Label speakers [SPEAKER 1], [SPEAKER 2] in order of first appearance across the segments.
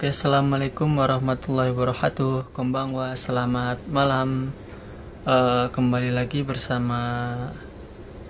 [SPEAKER 1] Oke, assalamualaikum warahmatullahi wabarakatuh. Konbanwa, selamat malam. Kembali lagi bersama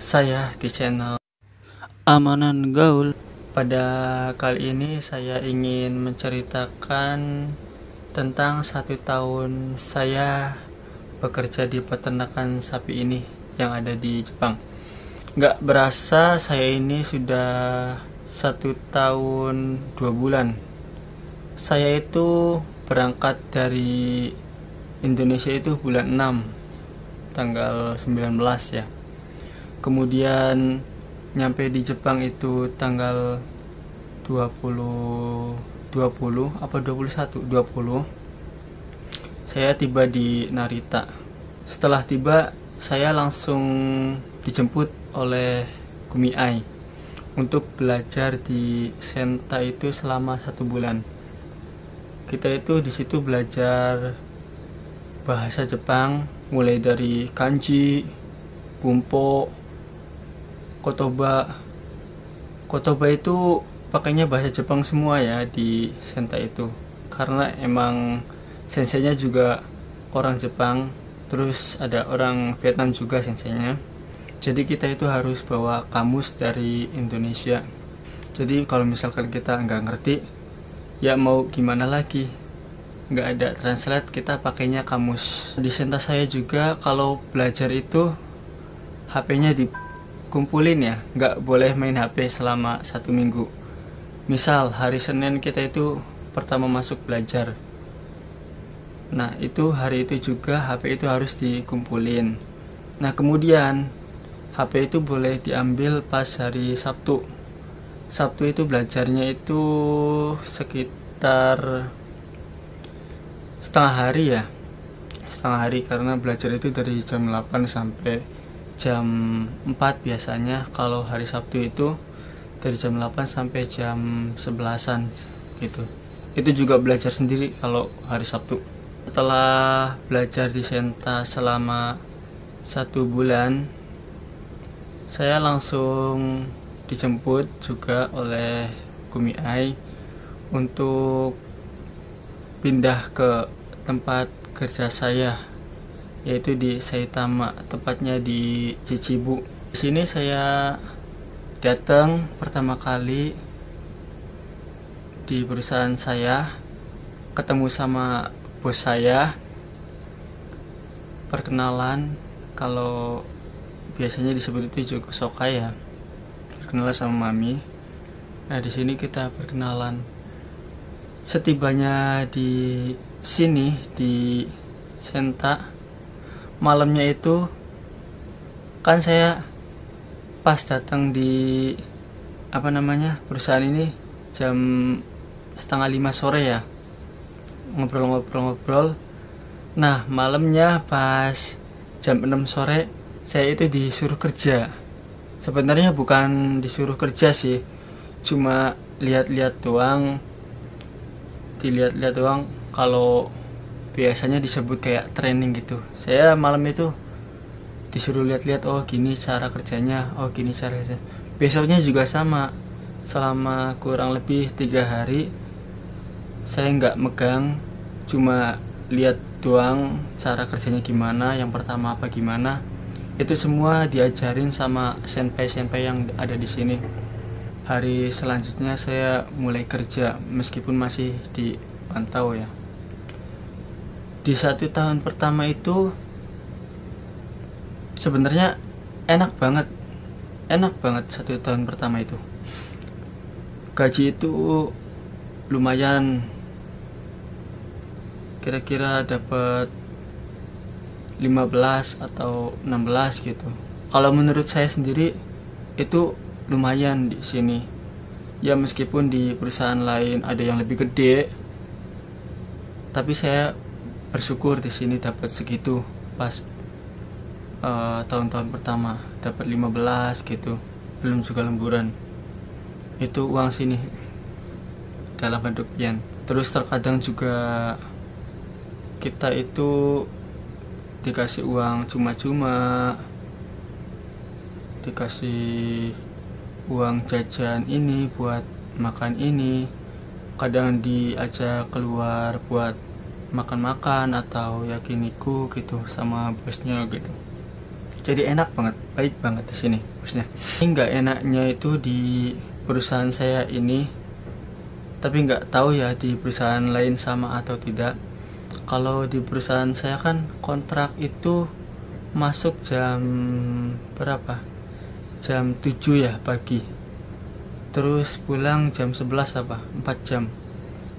[SPEAKER 1] saya di channel Amanan Gaul. Pada kali ini saya ingin menceritakan tentang 1 tahun saya bekerja di peternakan sapi ini yang ada di Jepang. Nggak berasa saya ini sudah 1 tahun 2 bulan. Saya itu berangkat dari Indonesia itu bulan 6 tanggal 19 ya. Kemudian nyampe di Jepang itu tanggal 20 apa 20. Saya tiba di Narita. Setelah tiba, saya langsung dijemput oleh Kumiai untuk belajar di Senta itu selama 1 bulan. Kita itu di situ belajar bahasa Jepang, mulai dari kanji, bumpo, kotoba. Kotoba itu pakainya bahasa Jepang semua ya di Senta itu, karena emang senseinya juga orang Jepang, terus ada orang Vietnam juga senseinya. Jadi kita itu harus bawa kamus dari Indonesia. Jadi kalau misalkan kita nggak ngerti, ya mau gimana lagi, nggak ada translate, kita pakainya kamus. Di Senta saya juga kalau belajar itu HP-nya dikumpulin ya, nggak boleh main HP selama 1 minggu. Misal hari Senin kita itu pertama masuk belajar, nah itu hari itu juga HP itu harus dikumpulin. Nah kemudian HP itu boleh diambil pas hari Sabtu. Sabtu itu belajarnya itu sekitar setengah hari ya, setengah hari, karena belajar itu dari jam 8 sampai jam 4 biasanya. Kalau hari Sabtu itu dari jam 8 sampai jam 11-an gitu. Itu juga belajar sendiri kalau hari Sabtu. Setelah belajar di Senta selama 1 bulan, saya langsung dijemput juga oleh Kumiai untuk pindah ke tempat kerja saya, yaitu di Saitama, tepatnya di Chichibu. Di sini saya datang pertama kali di perusahaan saya, ketemu sama bos saya, perkenalan, kalau biasanya disebut itu juga sokai ya, perkenalan sama mami. Nah di sini kita perkenalan. Setibanya di sini di Senta, malamnya itu kan saya pas datang di perusahaan ini jam setengah 5 sore ya, ngobrol-ngobrol. Nah malamnya pas jam 6 sore saya itu disuruh kerja. Sebenarnya bukan disuruh kerja sih, cuma lihat-lihat doang, dilihat-lihat doang. Kalau biasanya disebut kayak training gitu, saya malam itu disuruh lihat-lihat, oh gini cara kerjanya, oh gini cara kerjanya. Besoknya juga sama, selama kurang lebih 3 hari saya nggak megang, cuma lihat doang cara kerjanya gimana, yang pertama apa gimana. Itu semua diajarin sama senpai-senpai yang ada di sini. Hari selanjutnya saya mulai kerja meskipun masih dipantau ya. Di 1 tahun pertama itu sebenarnya enak banget 1 tahun pertama itu. Gaji itu lumayan, kira-kira dapat 15 atau 16 gitu. Kalau menurut saya sendiri itu lumayan di sini. Ya meskipun di perusahaan lain ada yang lebih gede, tapi saya bersyukur di sini dapat segitu pas tahun-tahun pertama, dapat 15 gitu. Belum juga lemburan. Itu uang sini dalam bentuk yen. Terus terkadang juga kita itu dikasih uang cuma-cuma, dikasih uang jajan ini buat makan ini. kadang diajak keluar buat makan-makan atau yakiniku gitu sama bosnya gitu. Jadi enak banget, baik banget di sini bosnya. Ini nggak enaknya itu di perusahaan saya ini, tapi nggak tahu ya di perusahaan lain sama atau tidak. Kalau di perusahaan saya kan kontrak itu masuk jam berapa? Jam 7 ya pagi. Terus pulang jam 11 apa? 4 jam.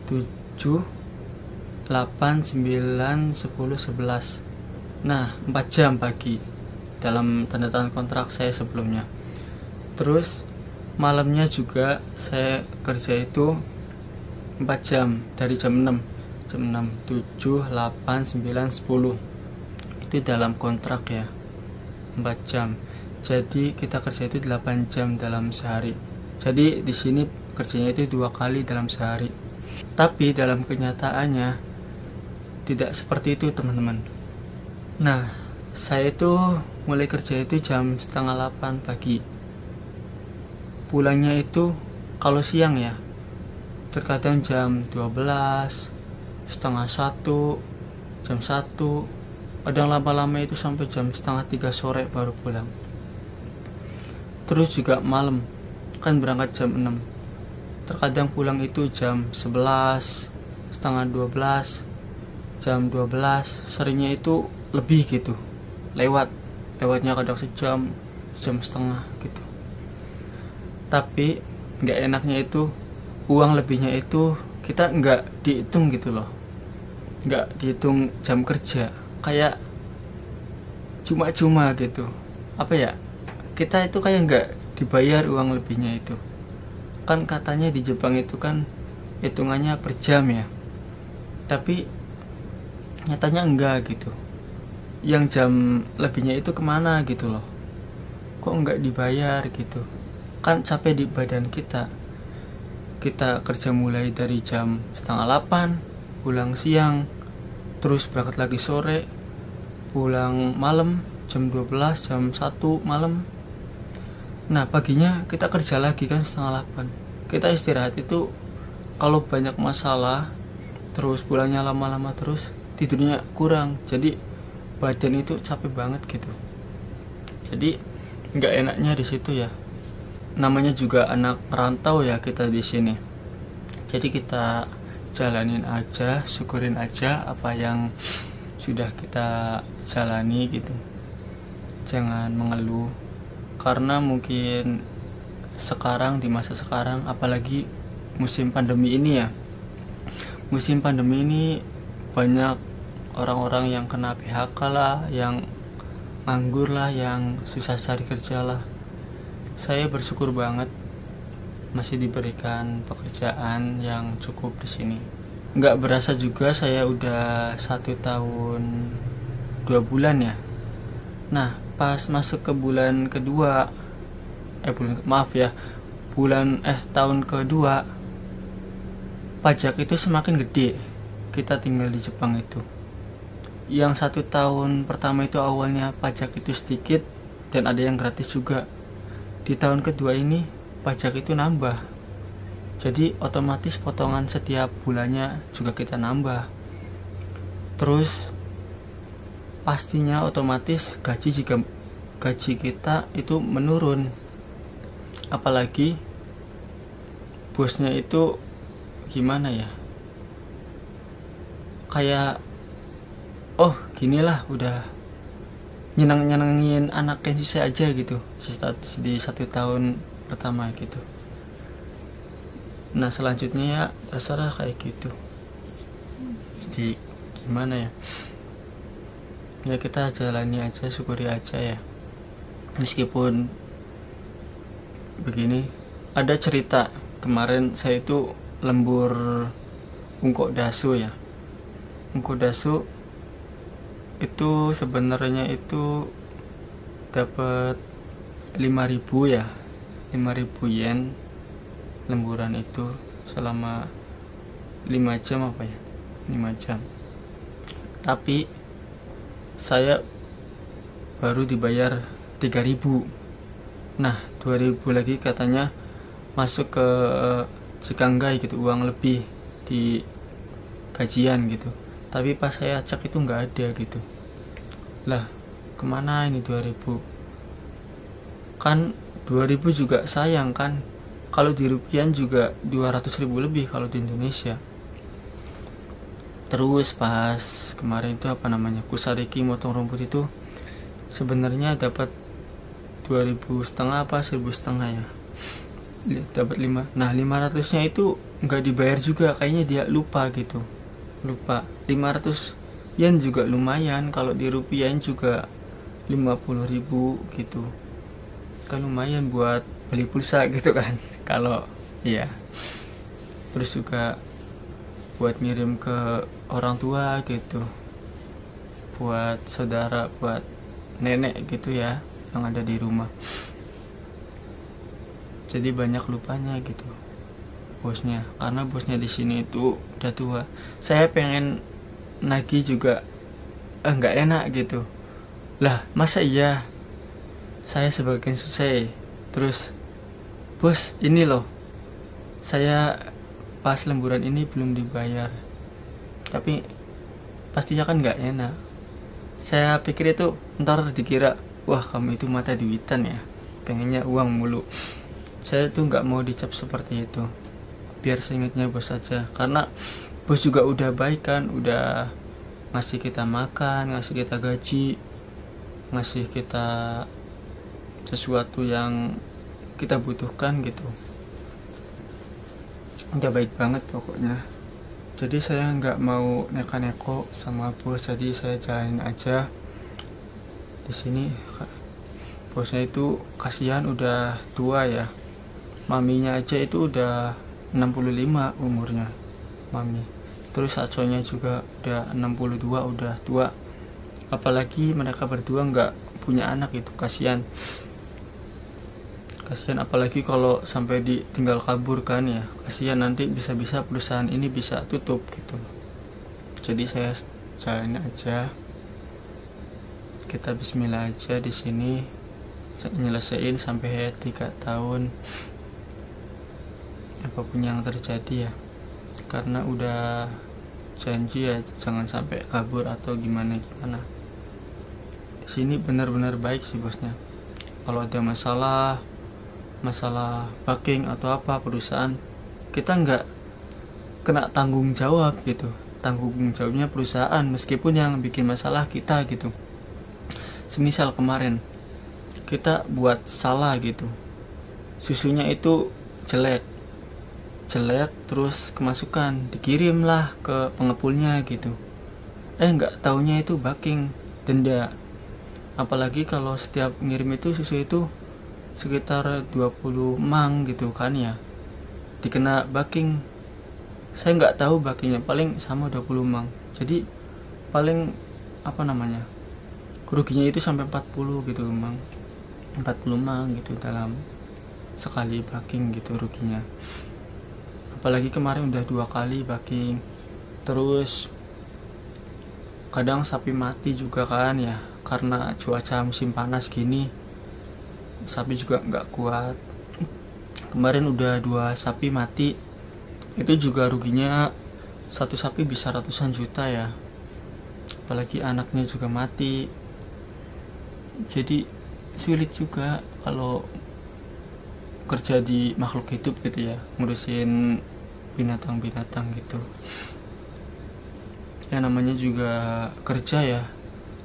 [SPEAKER 1] 7, 8, 9, 10, 11. Nah, 4 jam pagi dalam tanda tangan kontrak saya sebelumnya. Terus malamnya juga saya kerja itu 4 jam dari jam 6. Jam 6, 7, 8, 9, 10. Itu dalam kontrak ya. 4 jam. Jadi kita kerja itu 8 jam dalam sehari. Jadi di sini kerjanya itu 2 kali dalam sehari. Tapi dalam kenyataannya tidak seperti itu teman-teman. Nah, saya itu mulai kerja itu jam setengah 8 pagi. Pulangnya itu kalau siang ya, terkadang jam 12, setengah 1, jam 1. Kadang lama-lama itu sampai jam setengah 3 sore baru pulang. Terus juga malam, kan berangkat jam 6. Terkadang pulang itu jam 11, setengah 12, jam 12, seringnya itu lebih gitu. Lewatnya kadang sejam setengah gitu. Tapi nggak enaknya itu uang lebihnya itu kita nggak dihitung gitu loh, nggak dihitung jam kerja, kayak cuma-cuma gitu. Apa ya, kita itu kayak nggak dibayar uang lebihnya itu. Kan katanya di Jepang itu kan hitungannya per jam ya, tapi nyatanya enggak gitu. Yang jam lebihnya itu kemana gitu loh, kok nggak dibayar gitu. Kan capek di badan kita kerja mulai dari jam setengah 8, pulang siang, terus berangkat lagi sore, pulang malam jam 12, jam 1 malam. Nah paginya kita kerja lagi kan setengah 8. Kita istirahat itu kalau banyak masalah, terus pulangnya lama-lama, terus tidurnya kurang, jadi badan itu capek banget gitu. Jadi nggak enaknya di situ ya. Namanya juga anak rantau ya kita di sini. Jadi kita jalanin aja, syukurin aja apa yang sudah kita jalani gitu. Jangan mengeluh, karena mungkin sekarang, di masa sekarang, apalagi musim pandemi ini ya. Musim pandemi ini banyak orang-orang yang kena PHK lah, yang nganggur lah, yang susah cari kerja lah. Saya bersyukur banget masih diberikan pekerjaan yang cukup di sini. Nggak berasa juga saya udah 1 tahun 2 bulan ya. Nah pas masuk ke bulan kedua, tahun kedua, pajak itu semakin gede. Kita tinggal di Jepang itu, yang 1 tahun pertama itu awalnya pajak itu sedikit dan ada yang gratis juga. Di tahun kedua ini pajak itu nambah, jadi otomatis potongan setiap bulannya juga kita nambah. Terus pastinya otomatis gaji kita itu menurun. Apalagi bosnya itu gimana ya, kayak oh ginilah udah nyenengin anak yang susah aja gitu di 1 tahun pertama gitu. Nah selanjutnya ya terserah kayak gitu. Jadi gimana ya, ya kita jalani aja, syukuri aja ya. Meskipun begini, ada cerita kemarin saya itu lembur ungkok dasu ya. Ungkok dasu itu sebenarnya itu dapat 5.000 ya, 5.000 yen lemburan itu selama 5 jam apa ya, 5 jam. Tapi saya baru dibayar 3.000. Nah 2.000 lagi katanya masuk ke Cikanggai gitu, uang lebih di gajian gitu. Tapi pas saya cek itu nggak ada gitu. Lah, kemana ini 2000? Kan 2000 juga sayang kan. Kalau di rupiah juga 200.000 lebih kalau di Indonesia. Terus pas kemarin itu Kusariki motong rumput itu sebenarnya dapat 2.500 apa 1.500 ya, dapat 5. Nah 500-nya itu nggak dibayar juga, kayaknya dia lupa 500 yen juga lumayan, kalau di rupiahin juga 50.000 gitu kan, lumayan buat beli pulsa gitu kan kalau iya. Terus juga buat ngirim ke orang tua gitu, buat saudara, buat nenek gitu ya yang ada di rumah. Jadi banyak lupanya gitu bosnya, karena bosnya di sini itu udah tua. Saya pengen nagih juga nggak enak gitu. Lah masa iya saya sebagai susah, terus bos ini loh saya pas lemburan ini belum dibayar, tapi pastinya kan nggak enak. Saya pikir itu ntar dikira, wah kamu itu mata duitan ya, pengennya uang mulu. Saya tuh nggak mau dicap seperti itu, biar seingatnya bos aja. Karena bos juga udah baik kan, udah ngasih kita makan, ngasih kita gaji, ngasih kita sesuatu yang kita butuhkan gitu. Udah baik banget pokoknya. Jadi saya nggak mau neko-neko sama bos, jadi saya jalanin aja di sini. Bosnya itu kasihan, udah tua ya. Maminya aja itu udah 65 umurnya, mami. Terus Aconya juga udah 62, udah tua. Apalagi mereka berdua nggak punya anak, itu kasihan. Apalagi kalau sampai ditinggal kabur kan ya, kasihan, nanti bisa-bisa perusahaan ini bisa tutup gitu. Jadi saya jalanin aja, kita bismillah aja di sini, nyelesain sampai 3 tahun apapun yang terjadi ya, karena udah janji ya jangan sampai kabur atau gimana. Di sini benar-benar baik sih bosnya. Kalau ada masalah booking atau apa perusahaan, kita nggak kena tanggung jawab gitu. Tanggung jawabnya perusahaan, meskipun yang bikin masalah kita gitu. Semisal kemarin kita buat salah gitu, susunya itu jelek terus kemasukan, dikirimlah ke pengepulnya gitu. Nggak taunya itu booking, denda. Apalagi kalau setiap ngirim itu susu itu sekitar 20 mang gitu kan ya, dikena booking. Saya nggak tahu backingnya, paling sama 20 mang. Jadi paling ruginya itu sampai 40 gitu mang, 40 mang gitu dalam sekali booking gitu ruginya. Apalagi kemarin udah 2 kali booking. Terus kadang sapi mati juga kan ya, karena cuaca musim panas gini, sapi juga nggak kuat. Kemarin udah 2 sapi mati, itu juga ruginya satu sapi bisa ratusan juta ya. Apalagi anaknya juga mati. Jadi sulit juga kalau kerja di makhluk hidup gitu ya, ngurusin binatang-binatang gitu ya. Namanya juga kerja ya,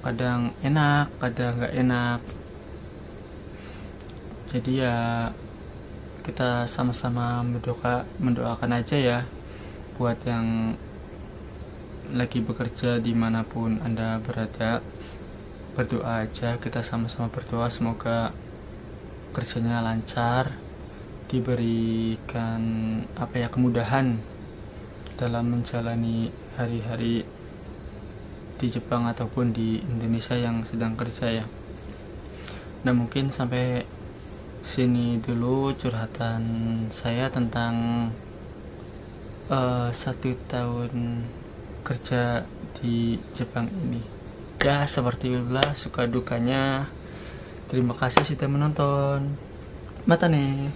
[SPEAKER 1] kadang enak kadang nggak enak. Jadi ya kita sama-sama mendoakan aja ya, buat yang lagi bekerja dimanapun Anda berada. Berdoa aja, kita sama-sama berdoa semoga kerjanya lancar, diberikan kemudahan dalam menjalani hari-hari di Jepang ataupun di Indonesia yang sedang kerja ya. Nah mungkin sampai sini dulu curhatan saya tentang 1 tahun kerja di Jepang ini ya. Seperti itulah suka dukanya. Terima kasih sudah menonton. Mata nih.